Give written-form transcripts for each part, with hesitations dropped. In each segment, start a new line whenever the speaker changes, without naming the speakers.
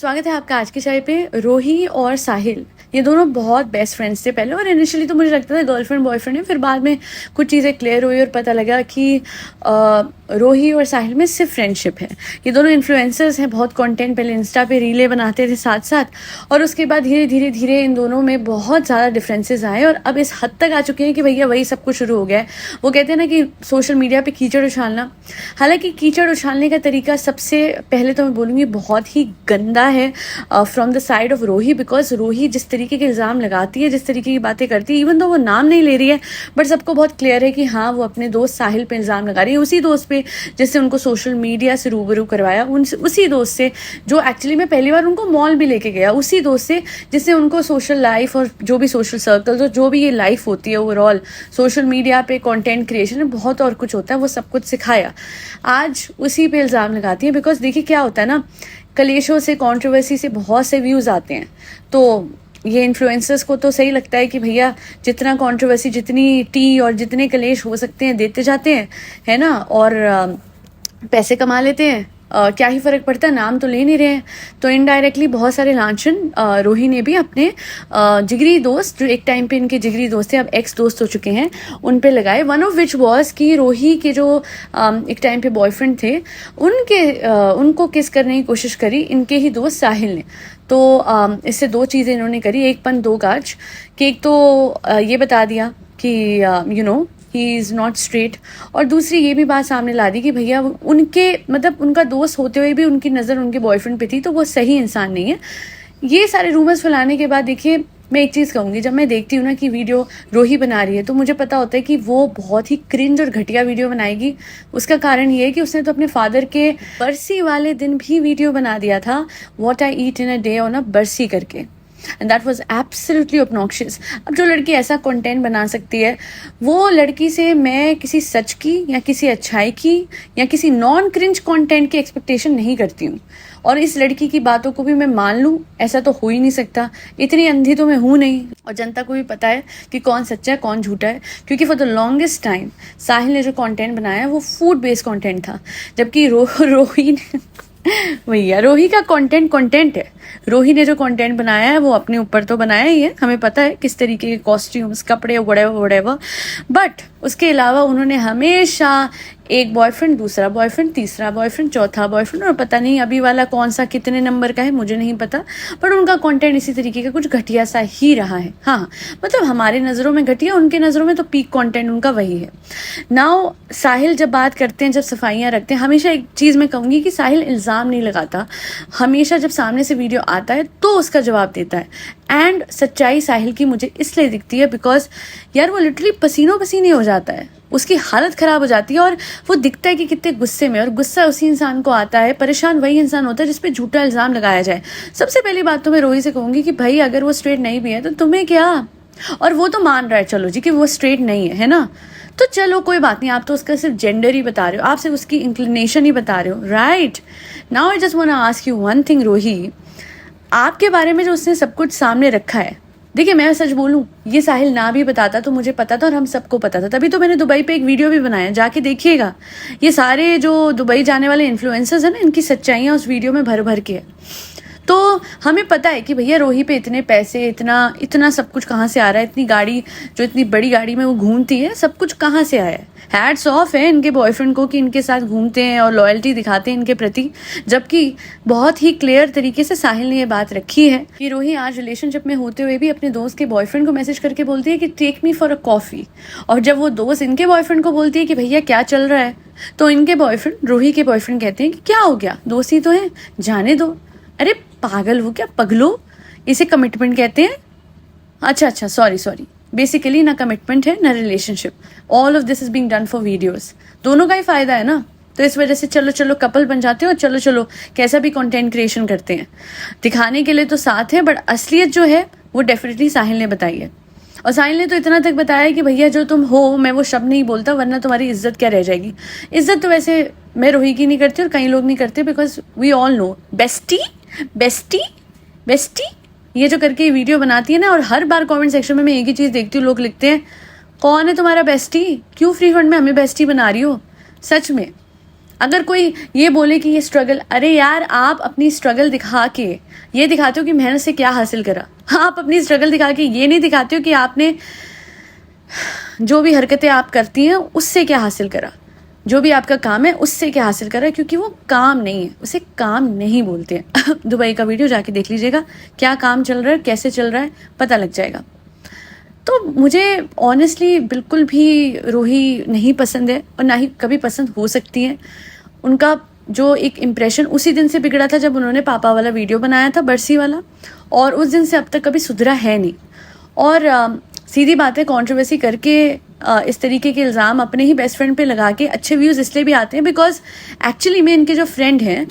स्वागत है आपका आज की चाय पे। रोही और साहिल ये दोनों बहुत बेस्ट फ्रेंड्स थे पहले, और इनिशियली तो मुझे लगता था गर्लफ्रेंड बॉयफ्रेंड है। फिर बाद में कुछ चीज़ें क्लियर हुई और पता लगा कि रोही और साहिल में सिर्फ फ्रेंडशिप है। ये दोनों इन्फ्लुएंसर्स हैं, बहुत कंटेंट पहले इंस्टा पे रीलें बनाते थे साथ साथ, और उसके बाद धीरे धीरे इन दोनों में बहुत ज़्यादा डिफरेंसेस आए और अब इस हद तक आ चुके हैं कि भैया वही सब कुछ शुरू हो गया है। वो कहते हैं ना कि सोशल मीडिया पे कीचड़ उछालना, हालांकि कीचड़ उछालने का तरीका सबसे पहले तो मैं बोलूँगी बहुत ही गंदा है फ्रॉम द साइड ऑफ रोही, बिकॉज रोही जिस तरीके के इल्ज़ाम लगाती है, जिस तरीके की बातें करती है, इवन तो वो नाम नहीं ले रही है बट सबको बहुत क्लियर है कि हाँ वो अपने दोस्त साहिल पे इल्ज़ाम लगा रही है, उसी दोस्त पे जिससे उनको सोशल मीडिया से रूबरू करवाया, उसी दोस्त से जो एक्चुअली मैं पहली बार उनको मॉल भी लेके गया, उसी दोस्त से जिससे उनको सोशल लाइफ और जो भी सोशल सर्कल्स और जो भी ये लाइफ होती है ओवरऑल सोशल मीडिया पे कंटेंट क्रिएशन में बहुत और कुछ होता है, वो सब कुछ सिखाया। आज उसी पे इल्ज़ाम लगाती है, बिकॉज देखिए क्या होता है ना, कलेशों से, कंट्रोवर्सी से बहुत से व्यूज़ आते हैं। तो ये इन्फ्लुएंसर्स को तो सही लगता है कि भैया जितना कंट्रोवर्सी, जितनी टी और जितने कलेश हो सकते हैं देते जाते हैं, है ना, और पैसे कमा लेते हैं। क्या ही फ़र्क पड़ता है, नाम तो ले नहीं रहे हैं। तो इनडायरेक्टली बहुत सारे लांछन रोही ने भी अपने जिगरी दोस्त, जो एक टाइम पे इनके जिगरी दोस्त थे, अब एक्स दोस्त हो चुके हैं, उन पे लगाए। वन ऑफ विच वॉज कि रोही के जो एक टाइम पे बॉयफ्रेंड थे उनको किस करने की कोशिश करी इनके ही दोस्त साहिल ने। तो इससे दो चीज़ें इन्होंने करी, एक पन दो काज, कि एक तो ये बता दिया कि ही इज़ नॉट स्ट्रेट, और दूसरी ये भी बात सामने ला दी कि भैया उनके मतलब उनका दोस्त होते हुए भी उनकी नज़र उनके बॉयफ्रेंड पे थी, तो वो सही इंसान नहीं है। ये सारे रूमर्स फैलाने के बाद देखिए मैं एक चीज़ कहूँगी, जब मैं देखती हूँ ना कि वीडियो रोही बना रही है तो मुझे पता होता है कि वो बहुत ही क्रिंज और घटिया वीडियो बनाएगी। उसका कारण ये है कि उसने तो अपने फादर के बरसी वाले दिन भी वीडियो बना दिया था, what I eat in a day on a बरसी करके, and that was absolutely obnoxious. अब जो लड़की ऐसा कंटेंट बना सकती है, वो लड़की से मैं किसी सच की या किसी अच्छाई की या किसी नॉन क्रिंज कंटेंट की एक्सपेक्टेशन नहीं करती हूँ, और इस लड़की की बातों को भी मैं मान लूँ ऐसा तो हो ही नहीं सकता। इतनी अंधी तो मैं हूँ नहीं, और जनता को भी पता है कि कौन सच्चा है कौन झूठा है, क्योंकि फॉर द लॉन्गेस्ट टाइम साहिल ने जो कंटेंट बनाया वो फूड बेस्ड कंटेंट था, जबकि रोही ने भैया रोही का कंटेंट है। रोही ने जो कंटेंट बनाया है वो अपने ऊपर तो बनाया ही है, हमें पता है किस तरीके के कॉस्ट्यूम्स, कपड़े, वडेवर, बट उसके अलावा उन्होंने हमेशा एक बॉयफ्रेंड, दूसरा बॉयफ्रेंड, तीसरा बॉयफ्रेंड, चौथा बॉयफ्रेंड, और पता नहीं अभी वाला कौन सा कितने नंबर का है मुझे नहीं पता, पर उनका कंटेंट इसी तरीके का कुछ घटिया सा ही रहा है। हाँ, मतलब हमारे नज़रों में घटिया, उनके नज़रों में तो पीक कंटेंट उनका वही है। नाउ साहिल जब बात करते हैं, जब सफाइयाँ रखते हैं, हमेशा एक चीज़ मैं कहूँगी कि साहिल इल्ज़ाम नहीं लगाता, हमेशा जब सामने से वीडियो आता है तो उसका जवाब देता है। एंड सच्चाई साहिल की मुझे इसलिए दिखती है बिकॉज यार वो लिटरली पसीनों पसीने हो जाता है, उसकी हालत ख़राब हो जाती है, और वो दिखता है कि कितने गुस्से में, और गुस्सा उसी इंसान को आता है, परेशान वही इंसान होता है जिस पे झूठा इल्ज़ाम लगाया जाए। सबसे पहली बात तो मैं रोही से कहूँगी कि भाई अगर वो स्ट्रेट नहीं भी है तो तुम्हें क्या, और वो तो मान रहा है चलो जी कि वो स्ट्रेट नहीं है ना, तो चलो कोई बात नहीं, आप तो उसका सिर्फ जेंडर ही बता रहे हो, आप सिर्फ उसकी इंक्लिनेशन ही बता रहे हो, right. Now I just want to ask you one thing Rohi, आपके बारे में जो उसने सब कुछ सामने रखा है, देखिए मैं सच बोलूं, ये साहिल ना भी बताता तो मुझे पता था और हम सबको पता था, तभी तो मैंने दुबई पे एक वीडियो भी बनाया, जाके देखिएगा। ये सारे जो दुबई जाने वाले इन्फ्लुएंसर्स हैं ना, इनकी सच्चाइयाँ उस वीडियो में भर भर के है। तो हमें पता है कि भैया रोही पे इतने पैसे, इतना सब कुछ कहाँ से आ रहा है, इतनी गाड़ी, जो इतनी बड़ी गाड़ी में वो घूमती है, सब कुछ कहाँ से आया है। हैट्स ऑफ है इनके बॉयफ्रेंड को कि इनके साथ घूमते हैं और लॉयल्टी दिखाते हैं इनके प्रति, जबकि बहुत ही क्लियर तरीके से साहिल ने ये बात रखी है कि रोही आज रिलेशनशिप में होते हुए भी अपने दोस्त के बॉयफ्रेंड को मैसेज करके बोलती है कि take me for a coffee, और जब वो दोस्त इनके बॉयफ्रेंड को बोलती है कि भैया क्या चल रहा है, तो इनके बॉयफ्रेंड, रोही के बॉयफ्रेंड कहते हैं कि क्या हो गया, दोस्ती तो है, जाने दो। अरे पागल हो क्या पगलो, इसे कमिटमेंट कहते हैं। अच्छा सॉरी, बेसिकली ना कमिटमेंट है ना relationship, all of this is being done for videos, दोनों का ही फायदा है ना, तो इस वजह से चलो कपल बन जाते हैं और चलो कैसा भी कंटेंट क्रिएशन करते हैं, दिखाने के लिए तो साथ है, बट असलियत जो है वो डेफिनेटली साहिल ने बताई है। और साहिल ने तो इतना तक बताया कि भैया जो तुम हो, मैं वो शब्द नहीं बोलता वरना तुम्हारी इज्जत क्या रह जाएगी। इज्जत तो वैसे मैं रोही की नहीं करती और कई लोग नहीं करते, because we all know bestie ये जो करके वीडियो बनाती है ना, और हर बार कमेंट सेक्शन में मैं एक ही चीज़ देखती हूँ, लोग लिखते हैं कौन है तुम्हारा बेस्टी, क्यों फ्री फंड में हमें बेस्टी बना रही हो। सच में अगर कोई ये बोले कि ये स्ट्रगल, अरे यार आप अपनी स्ट्रगल दिखा के ये दिखाते हो कि मेहनत से क्या हासिल करा। आप अपनी स्ट्रगल दिखा के ये नहीं दिखाते हो कि आपने जो भी हरकतें आप करती हैं उससे क्या हासिल करा, जो भी आपका काम है उससे क्या हासिल करा, क्योंकि वो काम नहीं है, उसे काम नहीं बोलते हैं। दुबई का वीडियो जाके देख लीजिएगा, क्या काम चल रहा है, कैसे चल रहा है, पता लग जाएगा। तो मुझे ऑनेस्टली बिल्कुल भी रूही नहीं पसंद है और ना ही कभी पसंद हो सकती है। उनका जो एक इम्प्रेशन उसी दिन से बिगड़ा था जब उन्होंने पापा वाला वीडियो बनाया था, बरसी वाला, और उस दिन से अब तक कभी सुधरा है नहीं। और सीधी बात है, कंट्रोवर्सी करके इस तरीके के इल्ज़ाम अपने ही बेस्ट फ्रेंड पे लगा के अच्छे व्यूज़ इसलिए भी आते हैं बिकॉज एक्चुअली में इनके जो फ्रेंड हैं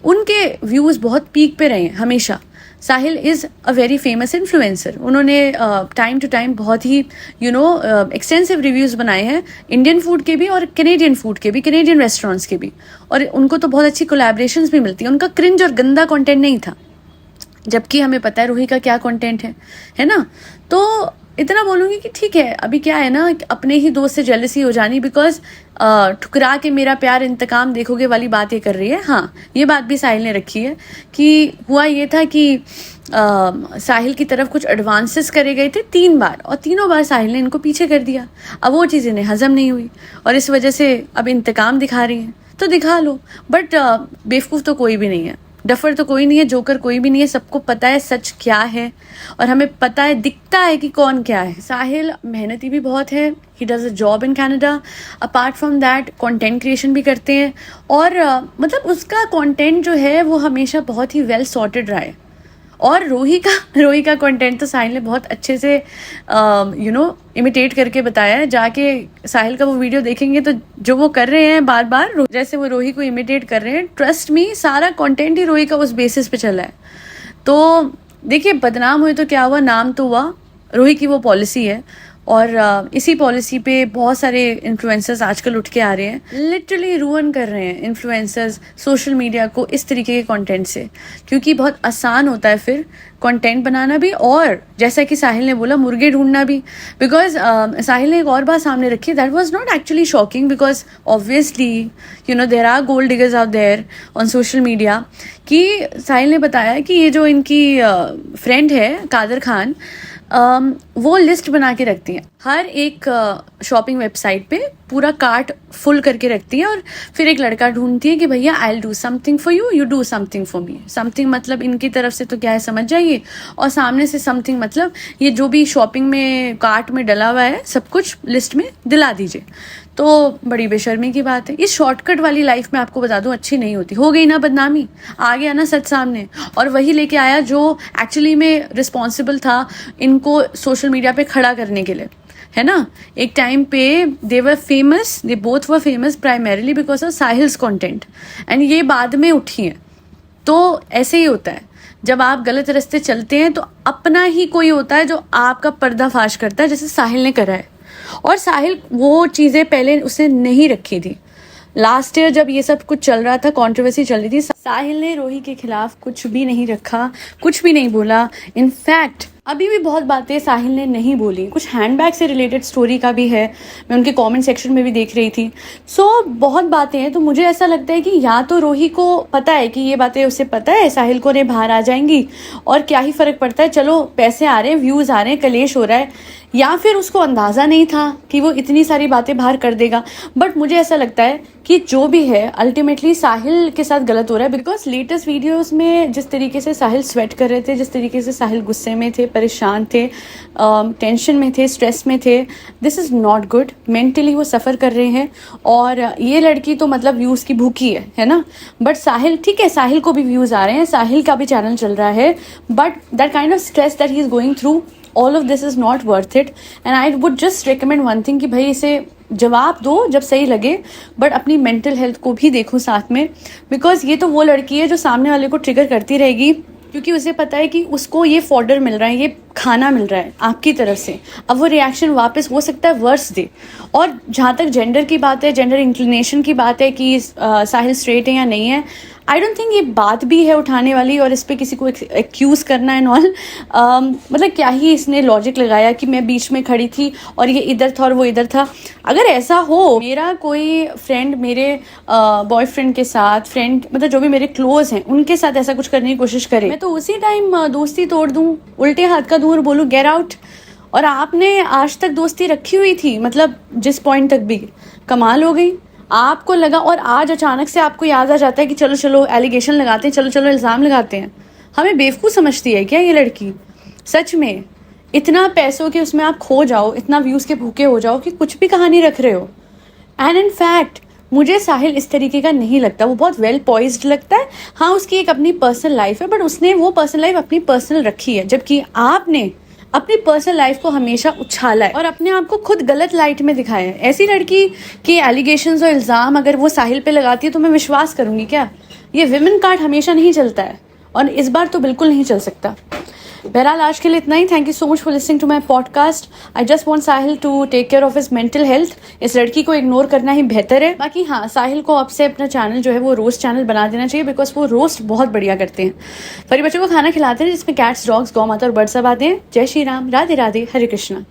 उनके व्यूज़ बहुत पीक पे रहे हैं हमेशा। Sahil is a very famous influencer. उन्होंने टाइम टू टाइम बहुत ही एक्सटेंसिव रिव्यूज़ बनाए हैं, इंडियन फूड के भी और कैनेडियन फूड के भी, कैनेडियन रेस्टोरेंट्स के भी, और उनको तो बहुत अच्छी कोलैबोरेशंस भी मिलती हैं। उनका क्रिंज और गंदा कंटेंट नहीं था, जबकि हमें पता है रूही का क्या कंटेंट है ना। तो इतना बोलूँगी कि ठीक है, अभी क्या है ना, अपने ही दोस्त से जेलसी हो जानी बिकॉज ठुकरा के मेरा प्यार इंतकाम देखोगे वाली बात ये कर रही है। हाँ, ये बात भी साहिल ने रखी है कि हुआ ये था कि साहिल की तरफ कुछ एडवांसेस करे गए थे 3 बार, और तीनों बार साहिल ने इनको पीछे कर दिया। अब वो चीज़ इन्हें हजम नहीं हुई और इस वजह से अब इंतकाम दिखा रही हैं। तो दिखा लो, बट बेवकूफ़ तो कोई भी नहीं है, डफर तो कोई नहीं है, जोकर कोई भी नहीं है। सबको पता है सच क्या है और हमें पता है, दिखता है कि कौन क्या है। साहिल मेहनती भी बहुत है, he does a job in Canada. Apart from that content creation भी करते हैं और मतलब उसका कंटेंट जो है वो हमेशा बहुत ही वेल सॉर्टेड रहा है। और रूही का कंटेंट तो साहिल ने बहुत अच्छे से इमिटेट करके बताया है। जाके साहिल का वो वीडियो देखेंगे तो जो वो कर रहे हैं बार बार, जैसे वो रूही को इमिटेट कर रहे हैं, ट्रस्ट मी सारा कंटेंट ही रूही का उस बेसिस पे चला है। तो देखिए, बदनाम हुए तो क्या हुआ, नाम तो हुआ। रूही की वो पॉलिसी है और इसी पॉलिसी पे बहुत सारे इन्फ्लुएंसर्स आजकल उठ के आ रहे हैं, लिटरली रूइन कर रहे हैं इन्फ्लुएंसर्स सोशल मीडिया को इस तरीके के कंटेंट से, क्योंकि बहुत आसान होता है फिर कंटेंट बनाना भी, और जैसा कि साहिल ने बोला, मुर्गे ढूंढना भी। बिकॉज साहिल ने एक और बात सामने रखी, that was not actually shocking because obviously there are gold diggers out there on social media. कि साहिल ने बताया कि ये जो इनकी फ्रेंड है कादर खान, वो लिस्ट बना के रखती हैं हर एक शॉपिंग वेबसाइट पे, पूरा कार्ट फुल करके रखती है और फिर एक लड़का ढूंढती है कि भैया I will do something for you, you do something for me. Something मतलब इनकी तरफ से तो क्या है समझ जाइए, और सामने से समथिंग मतलब ये जो भी शॉपिंग में कार्ट में डला हुआ है सब कुछ लिस्ट में दिला दीजिए। तो बड़ी बेशर्मी की बात है। इस शॉर्टकट वाली लाइफ में आपको बता दूं अच्छी नहीं होती। हो गई ना बदनामी, आ गया ना सच सामने, और वही लेके आया जो एक्चुअली में रिस्पॉन्सिबल था इनको सोशल मीडिया पे खड़ा करने के लिए, है ना। एक टाइम पे they both were famous primarily because of Sahil's content, and ये बाद में उठी हैं। तो ऐसे ही होता है, जब आप गलत रास्ते चलते हैं तो अपना ही कोई होता है जो आपका पर्दाफाश करता है, जैसे साहिल ने करा है। और साहिल वो चीज़ें पहले उसने नहीं रखी थी। लास्ट ईयर जब ये सब कुछ चल रहा था, कंट्रोवर्सी चल रही थी, साहिल ने रूही के खिलाफ कुछ भी नहीं रखा, कुछ भी नहीं बोला। इनफैक्ट अभी भी बहुत बातें साहिल ने नहीं बोली। कुछ हैंडबैग से रिलेटेड स्टोरी का भी है, मैं उनके कमेंट सेक्शन में भी देख रही थी। बहुत बातें हैं। तो मुझे ऐसा लगता है कि या तो रूही को पता है कि ये बातें उसे पता है, साहिल को ने बाहर आ जाएंगी और क्या ही फर्क पड़ता है, चलो पैसे आ रहे हैं, व्यूज आ रहे हैं, कलेश हो रहा है, या फिर उसको अंदाज़ा नहीं था कि वो इतनी सारी बातें बाहर कर देगा। बट मुझे ऐसा लगता है कि जो भी है अल्टीमेटली साहिल के साथ गलत हो रहा है। बिकॉज लेटेस्ट वीडियोस में जिस तरीके से साहिल स्वेट कर रहे थे, जिस तरीके से साहिल गुस्से में थे, परेशान थे, टेंशन में थे, स्ट्रेस में थे, this is not good. Mentally वो सफ़र कर रहे हैं और ये लड़की तो मतलब व्यूज़ की भूखी है ना। बट साहिल, ठीक है, साहिल को भी व्यूज़ आ रहे हैं, साहिल का भी चैनल चल रहा है, but that kind of stress that he is going through, all of this is not worth it and I would just recommend one thing कि भाई इसे जवाब दो जब सही लगे, बट अपनी मेंटल हेल्थ को भी देखो साथ में। बिकॉज ये तो वो लड़की है जो सामने वाले को ट्रिगर करती रहेगी, क्योंकि उसे पता है कि उसको ये फॉर्डर मिल रहा है, ये खाना मिल रहा है आपकी तरफ से, अब वो रिएक्शन वापस हो सकता है वर्स दे। और जहाँ तक जेंडर की बात है, जेंडर इंक्लिनेशन की बात है कि साहिल स्ट्रेट है या नहीं है, आई डोंट थिंक ये बात भी है उठाने वाली और इस पर किसी को एक्यूज़ करना एंड ऑल। मतलब क्या ही इसने लॉजिक लगाया कि मैं बीच में खड़ी थी और ये इधर था और वो इधर था। अगर ऐसा हो, मेरा कोई फ्रेंड मेरे बॉयफ्रेंड के साथ, फ्रेंड मतलब जो भी मेरे क्लोज हैं उनके साथ ऐसा कुछ करने की कोशिश करे, मैं तो उसी टाइम दोस्ती तोड़ दूँ, उल्टे हाथ का दूँ और बोलूँ गेट आउट। और आपने आज तक दोस्ती रखी हुई थी, मतलब जिस पॉइंट तक भी, कमाल हो गई। आपको लगा और आज अचानक से आपको याद आ जाता है कि चलो चलो एलिगेशन लगाते हैं, चलो चलो इल्ज़ाम लगाते हैं। हमें बेवकूफ़ समझती है क्या ये लड़की? सच में इतना पैसों के उसमें आप खो जाओ, इतना व्यूज़ के भूखे हो जाओ कि कुछ भी कहानी रख रहे हो। एंड इन फैक्ट मुझे साहिल इस तरीके का नहीं लगता, वो बहुत वेल पॉइज्ड लगता है। हाँ, उसकी एक अपनी पर्सनल लाइफ है, बट उसने वो पर्सनल लाइफ अपनी पर्सनल रखी है, जबकि आपने अपनी पर्सनल लाइफ को हमेशा उछाला है और अपने आप को खुद गलत लाइट में दिखाया है। ऐसी लड़की के एलिगेशंस और इल्ज़ाम अगर वो साहिल पे लगाती है तो मैं विश्वास करूंगी क्या? ये विमेन कार्ड हमेशा नहीं चलता है और इस बार तो बिल्कुल नहीं चल सकता। बहरहाल आज के लिए इतना ही। Thank you so much for listening to my podcast. I just want Sahil to take care of his mental health. इस लड़की को इग्नोर करना ही बेहतर है। बाकी हाँ, साहिल को अब से अपना चैनल जो है वो रोस्ट चैनल बना देना चाहिए, बिकॉज वो रोस्ट बहुत बढ़िया करते हैं। फरी बच्चों को खाना खिलाते हैं जिसमें कैट्स, डॉग्स, गौ माता और बर्ड्स सब आते हैं। जय श्री राम, राधे राधे, हरे कृष्णा।